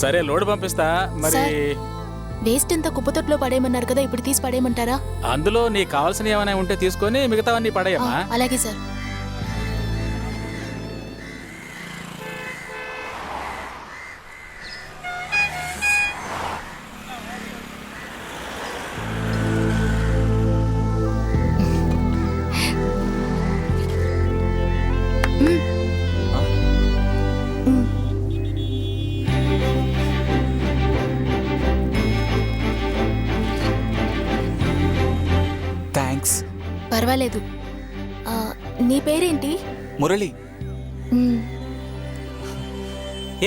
సరే లోడ్ పంపిస్తా మరి. వేస్ట్ అంతా కుప్పతొట్లో పడేయమన్నారు కదా, ఇప్పుడు తీసి పడేయమంటారా? అందులో నీకు కావాల్సిన ఏమైనా ఉంటే తీసుకొని మిగతావన్నీ పడేయమ్మా. అలాగే సార్. థ్యాంక్స్. పర్వాలేదు. నీ పేరేంటి? మురళి.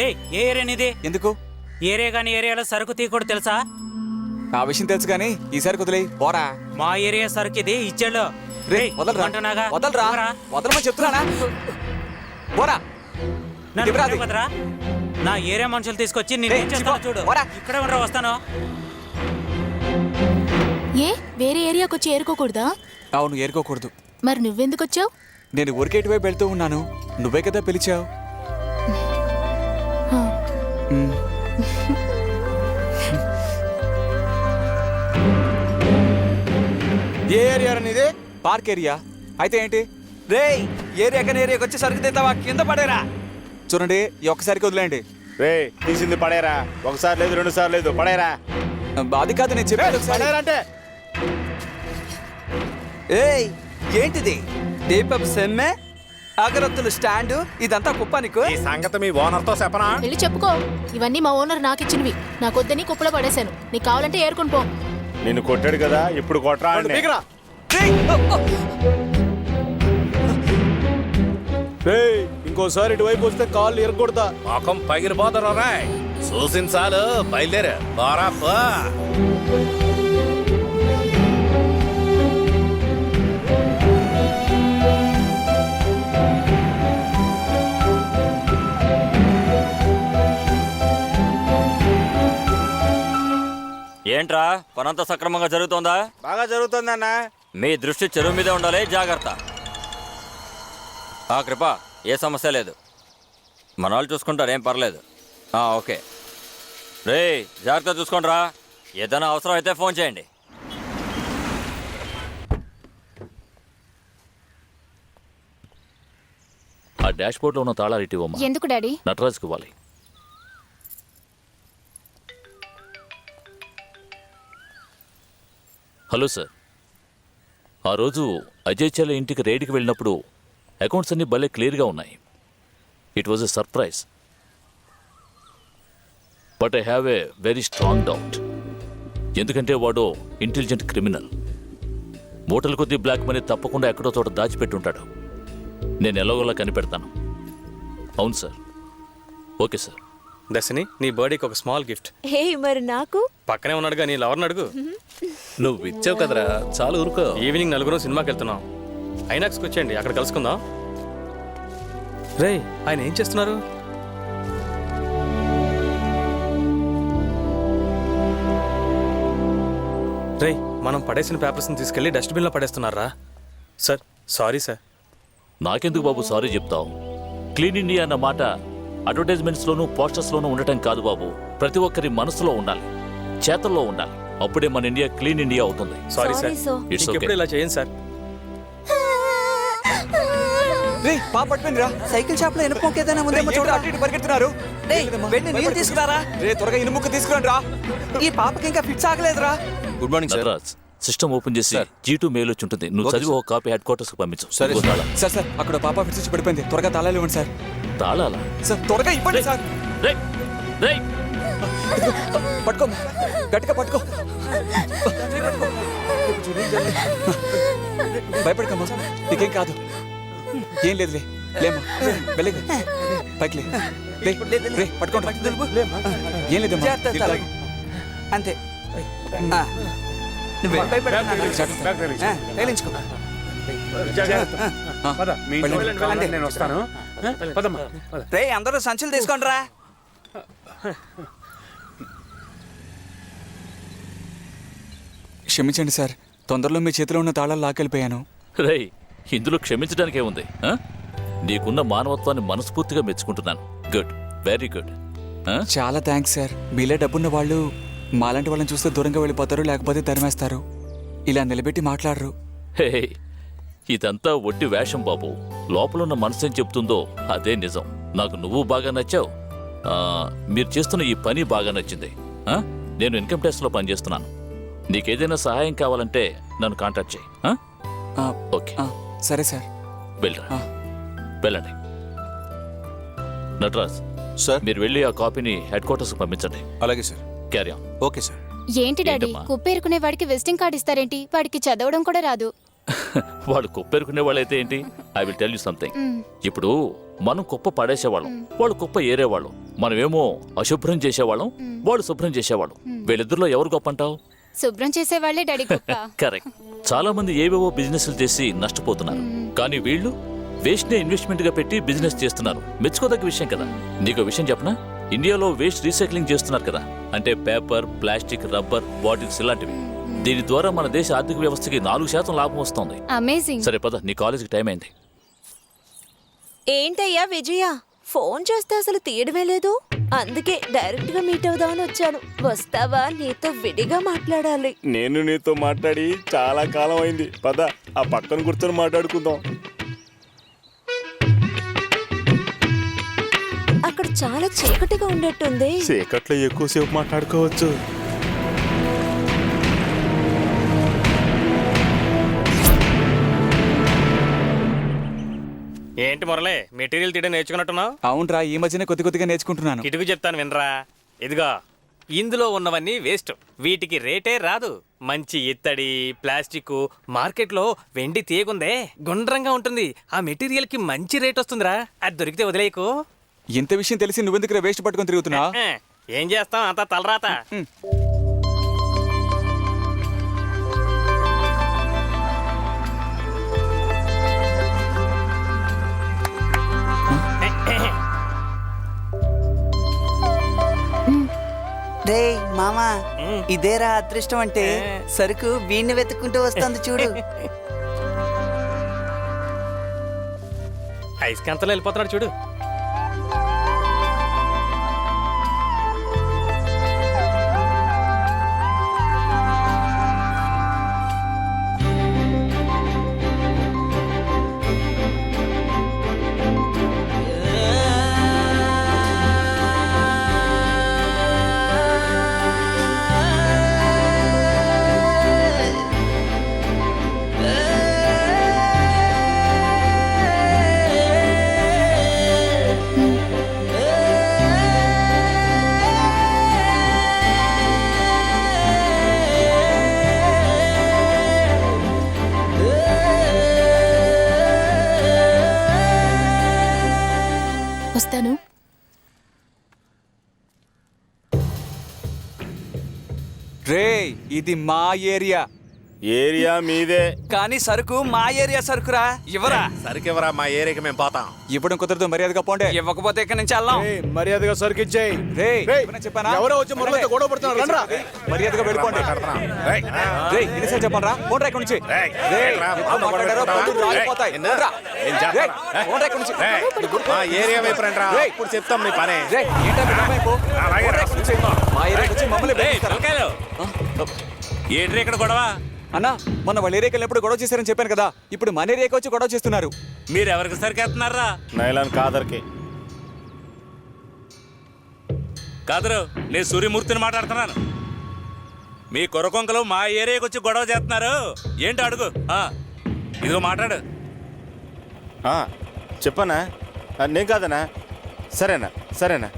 ఏ ఏరియా నీది? ఎందుకు? ఏరియా గాని ఏరియాలో సరుకు తీయకూడదు తెలుసా? ఆ విషయం తెలుసు కానీ ఈసారి కుదిలే పోరా. మా ఏరియా సరుకు ఇది ఇచ్చాడు. వదలరా, వదలమని చెప్తున్నానా? పోరా. కదరా నా ఏరియా మనుషులు తీసుకొచ్చి నేను ఏం చేస్తాను చూడు. ఇక్కడే ఉండరా, వస్తాను. ఏ వేరే ఏరియాకి వచ్చి ఏరుకోకూడదా? అవును, ఏరుకోకూడదు. మరి నువ్వెందుకు వచ్చావు? నేను ఊరికేటి వైపు వెళ్తూ ఉన్నాను, నువ్వే కదా పిలిచావు. ఏ ఏరియా అనేది? Park area. అయితే ఏంటి? రే ఏరియా కానీ ఏరియాకి వచ్చి సరుకు తెస్తావా? కింద పడేరా. చూడండి, ఈ ఒక్కసారికి వదిలేండి. రే తీసింది పడేరా. ఒకసారి లేదు, రెండు సార్లు లేదు, పడేరా. అది కాదు నేను చెప్పాను అంటే. ఏయ్ ఏంటిది? దీపం సెమ్మె, అగరత్తులు స్టాండు, ఇదంతా కుప్ప నీకు? ఈ సంగతి మీ ఓనర్ తో చెప్పనా? వెళ్ళి చెప్పుకో. ఇవన్నీ మా ఓనర్ నాకు ఇచ్చినవి. నాకొద్దని కుప్పలో పడేశాను. నీకు కావాలంటే ఏరుకొని పో. నిన్ను కొట్టాడు కదా, ఇప్పుడు కొట్టరా. ఇంకోసారి ఇటువైపు వస్తే కాళ్ళు ఎరగొడతా. మొఖం పగిలిపోతారు. రాయ్ చూసిన చాలు, బయలుదేరా. బారా పో. ఏంట్రా, పనంతా సక్రమంగా జరుగుతోందా? బాగా జరుగుతుందన్న. మీ దృష్టి చెరువు మీదే ఉండాలి, జాగ్రత్త. కృప, ఏ సమస్య లేదు, మన వాళ్ళు చూసుకుంటారు, ఏం పర్లేదు. ఓకే రే, జాగ్రత్త చూసుకోండిరా. ఏదైనా అవసరం అయితే ఫోన్ చేయండి. ఆ డాష్ బోర్డ్లో ఉన్న తాళాలు ఇవ్వమ్మా. ఎందుకు డాడీ? నటరాజుకి ఇవ్వాలి. హలో సార్, ఆ రోజు అజయ్ చెల్ల ఇంటికి రైడ్కి వెళ్ళినప్పుడు అకౌంట్స్ అన్నీ భలే క్లియర్గా ఉన్నాయి. It was a surprise, but I have a very strong doubt. ఎందుకంటే వాడు ఇంటెలిజెంట్ క్రిమినల్. మూటల కొద్దీ బ్లాక్ మనీ తప్పకుండా ఎక్కడో చోట దాచిపెట్టుంటాడు. నేను ఎలాగోలా కనిపెడతాను. అవును సార్. Okay sir. దర్శిని, నీ బర్త్డేకి ఒక స్మాల్ గిఫ్ట్. హే, మరి నాకు? పక్కనే ఉన్నాడుగా, నీ లవర్ని అడుగు. నువ్వు ఇచ్చావు కదరా, చాలు ఊరుకో. ఈవినింగ్ నలుగురు సినిమాకి వెళ్తున్నాం. ఐనాక్స్కి వచ్చేయండి, అక్కడ కలుసుకుందాం. రే, ఆయన ఏం చేస్తున్నారు? రే, మనం పడేసిన పేపర్స్ని తీసుకెళ్లి డస్ట్బిన్లో పడేస్తున్నారా? Sir, sorry sir. నాకెందుకు బాబు సారీ చెప్తావు? క్లీన్ ఇండియా అన్న మాట అడ్వర్టైజ్మెంట్స్లోనూ పోస్టర్స్లోనూ ఉండటం కాదు బాబు, ప్రతి ఒక్కరి మనసులో ఉండాలి, చేతల్లో ఉండాలి. అప్పుడే మన ఇండియా క్లీన్ ఇండియా అవుతుంది. Sorry sir, it's okay. ఇలా చేయండి సార్. రే పాప పట్టుకుందిరా. సైకిల్ షాప్ లో ఇనుప ఏదైనా ఉందేమో చూడు. అటు ఇటు పరిగెడుతున్నారు. వెళ్ళి నీళ్ళు తీసుకురారా. రే త్వరగా ఇనుముక్క తీసుకురండి రా. ఈ పాపకి ఇంకా ఫిట్స్ ఆగలేదురా. Good morning sir. Nataraj, system open చేసి G2 మెయిల్ వచ్చి ఉంటుంది. నువ్వు చదివి ఒక కాపీ హెడ్ క్వార్టర్స్కి పంపించు. సరే సార్. సార్ అక్కడ పాప ఫిట్స్ వచ్చి పడిపోయింది, త్వరగా తాళాలు ఇవ్వండి సార్. తాళాలా? సార్ త్వరగా ఇవ్వండి సార్. రేయ్ రేయ్, పట్టుకో, గట్టిగా పట్టుకో. భయపడకమ్మా, నీకేం కాదు. ఏం లేదులే, లేమ్మా, వెళ్ళి పైకి లే, పట్టుకోండి. ఏం లేదమ్మా, అంతే. నువ్వు తగిలించుకో. నేను వస్తాను. రే అందరూ సంచులు తీసుకోండి రా. క్షమించండి సార్, తొందరలో మీ చేతిలో ఉన్న తాళాలు లాక్కెళ్ళిపోయాను. రేయ్, ఇందులో క్షమించడానికి ఏముంది? నీకున్న మానవత్వాన్ని మనస్ఫూర్తిగా మెచ్చుకుంటున్నాను. Good, very good. చాలా థ్యాంక్స్ సార్. మీలే డబ్బున్న వాళ్ళు మాలాంటి వాళ్ళని చూస్తే దూరంగా వెళ్ళిపోతారు, లేకపోతే తరిమేస్తారు. ఇలా నిలబెట్టి మాట్లాడరు. హే, ఇదంతా ఒట్టి వేషం బాబు. లోపలున్న మనసేం చెప్తుందో అదే నిజం. నాకు నువ్వు బాగా నచ్చావు. మీరు చేస్తున్న ఈ పని బాగా నచ్చింది. నేను ఇన్కమ్ ట్యాక్స్లో పనిచేస్తున్నాను. నీకేదైనా సహాయం కావాలంటే నన్ను కాంటాక్ట్ చేయి. ఓకే, సరే సార్. వెళ్ళరా, వెళ్ళండి. నటరాజ్ సార్. మీరు వెళ్ళి ఆ కాపీని హెడ్ క్వార్టర్స్కి పంపించండి. అలాగే sir. Carry on. Okay sir. ఏంటి డాడీ, ఏంటమ్మా? కుప్పేరుకునే వాడికి విజిటింగ్ కార్డ్ ఇస్తారేంటి? వాడికి చదవడం కూడా రాదు. వాళ్ళు కుప్పేరుకునే వాళ్ళైతే ఏంటి? I will tell you something. ఇప్పుడు మనం కుప్ప పడేసేవాళ్ళం, వాళ్ళు కుప్ప ఏరేవాళ్ళం. మనమేమో అశుభ్రం చేసేవాళ్ళం, వాళ్ళు శుభ్రం చేసేవాళ్ళం. వీళ్ళిద్దరిలో ఎవరు గొప్ప అంటావు? శుభ్రం చేసేవాళ్లే డాడీ గొప్ప. కరెక్ట్. చాలా మంది ఏవేవో బిజినెస్లు చేసి నష్టపోతున్నారు. కానీ వీళ్ళు వేస్ట్ నే ఇన్వెస్ట్మెంట్ గా పెట్టి బిజినెస్ చేస్తున్నారు. మెచ్చుకోదగ్గ విషయం కదా. నీకు విషయం చెప్పనా? ఇండియాలో వేస్ట్ రీసైక్లింగ్ చేస్తున్నారు కదా, అంటే పేపర్, ప్లాస్టిక్, రబ్బర్, బాటిల్స్ ఇలాంటివి. దీని ద్వారా మన దేశ ఆర్థిక వ్యవస్థకి 4% లాభం వస్తుంది. అమేజింగ్. సరే పద, నీ కాలేజీకి టైం అయింది. ఏంటయ్యా విజయ, ఫోన్ చేస్తే అసలు తీయడమే లేదు. అందుకే డైరెక్ట్ గా మీట్ అవుదామని వచ్చాను. వస్తావా? నీతో విడిగా మాట్లాడాలి. నేను నీతో మాట్లాడి చాలా కాలం అయింది. పద, ఆ పక్కన కూర్చొని మాట్లాడుకుందాం. అక్కడ చాలా చీకటిగా ఉండేట్టుంది. చీకట్లో ఎక్కువసేపు మాట్లాడుకోవచ్చు. ఏంటి మురళి, మెటీరియల్ తీయడం నేర్చుకున్నట్టున్నావు? అవునరా, ఈ మధ్యనే కొద్దిగా నేర్చుకుంటున్నాను. ఇటుకు చెప్తాను వినరా. ఇదిగా, ఇందులో ఉన్నవన్నీ వేస్ట్. వీటికి రేటే రాదు. మంచి ఇత్తడి, ప్లాస్టిక్, మార్కెట్లో వెండి తీయకుందే గుండ్రంగా ఉంటుంది. ఆ మెటీరియల్ కి మంచి రేట్ వస్తుందిరా. అది దొరికితే వదిలేయకు. ఇంత విషయం తెలిసి నువ్వెందుకు వేస్ట్ పట్టుకొని తిరుగుతున్నా? ఏం చేస్తాం, అంతా తలరాత. రే మామా, ఇదేరా అదృష్టం అంటే. సరుకు వీణ్ణి వెతుక్కుంటూ వస్తుంది చూడు. ఐస్కాంతలో వెళ్ళిపోతున్నాడు చూడు. వస్తాను. రే, ఇది మా ఏరియా. ఏరియా మీదే, కానీ సరుకు మా ఏరియా సరుకురా. ఇవ్వరా? సరికెవరా, మా ఏరియాకి మేము పోతాం. ఇవ్వడం కుదరదు, మర్యాదగా పోండే. ఇవ్వకపోతే ఇక్కడి నుంచి వెళ్ళాం. మర్యాదగా సరుకు ఇచ్చేయి. రే, రేయ్, ఇవ్వనని చెప్పానా? ఎవరో వచ్చి మురళితో గొడవ పడుతున్నారు, రండ్రా. మర్యాదగా వెళ్ళిపోండి. రేయ్, రే, ఎన్నిసార్లు చెప్పాలరా? పోండ్రా ఇక్కడి నుంచి. రేయ్, రేయ్, ఏంట్రా, ఎక్కువ మాట్లాడారో పొద్దున్న రాలిపోతాయి. ఏంది? పోండ్రా. ఏం చేస్తారా? రేయ్, పోండ్రా ఇక్కడి నుంచి. రేయ్, మా ఏరియా వైపు రండ్రా. రేయ్. ఇప్పుడు చెప్తాం నీ పని. రేయ్, ఏంటా మీ వైపు? అలాగే పోండ్రా ఇక్కడి నుంచి. మా ఏరియాకి వచ్చి మమ్మల్ని బెదిరిస్తారా? ఏంటి ఇక్కడ గొడవ? అన్నా, మొన్న వాళ్ళ ఏరియాకి వెళ్ళినప్పుడు గొడవ చేశారని చెప్పాను కదా. ఇప్పుడు మన ఏరియాకి వచ్చి గొడవ చేస్తున్నారు. మీరు ఎవరికి సరికేస్తున్నారా? నైలాన్ కాదర్కి. కాదరు, నేను సూర్యమూర్తిని మాట్లాడుతున్నాను. మీ కొరకొంకలు మా ఏరియాకి వచ్చి గొడవ చేస్తున్నారు. ఏంటి అడుగు. ఇదిగో మాట్లాడు. చెప్పనా? నేను కాదనా? సరేనా, సరేనా.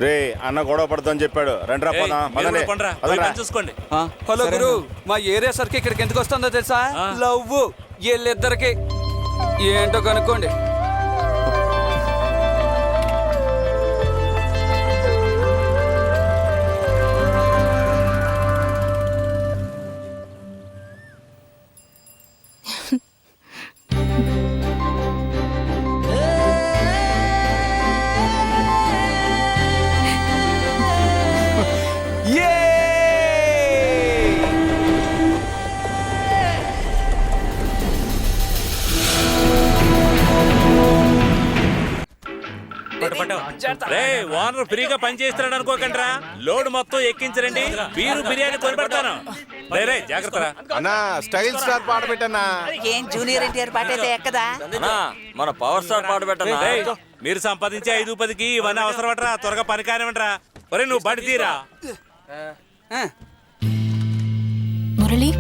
రే, అన్న గొడవ పడతామని చెప్పాడు. రండ్రా ఏయ్, పోదాం. మీరు పదండి. కూడా కొండ్రా. పోయి పదండ్రా. పని చూసుకోండి. హలో సరే గురు, అన్న. మా ఏరియా సరుకు ఇక్కడికి ఎందుకు వస్తుందో తెలుసా? లవ్. వీళ్ళిద్దరికి ఏంటో కనుక్కోండి. రే ఓనర్ ఫ్రీగా పని చేస్తున్నాడు అనుకోకండి లోడ్ మొత్తం ఎక్కించరండి బీరు బిర్యానీ కొనిపెడతాను రే రే జాగ్రత్త రా. అన్నా స్టైల్ స్టార్ పాట పెట్టన్నా. ఏం జూనియర్ ఎన్టీఆర్ పాట అయితే ఎక్కదా? అన్నా మన పవర్ స్టార్ పాట పెట్టన్నా. రేయ్, మీరు సంపాదించే 5-10కి ఇవన్నీ అవసరమట్రా త్వరగా పని కానివ్వండిరా. ఒరే నువ్వు బండి తీరా. మురళి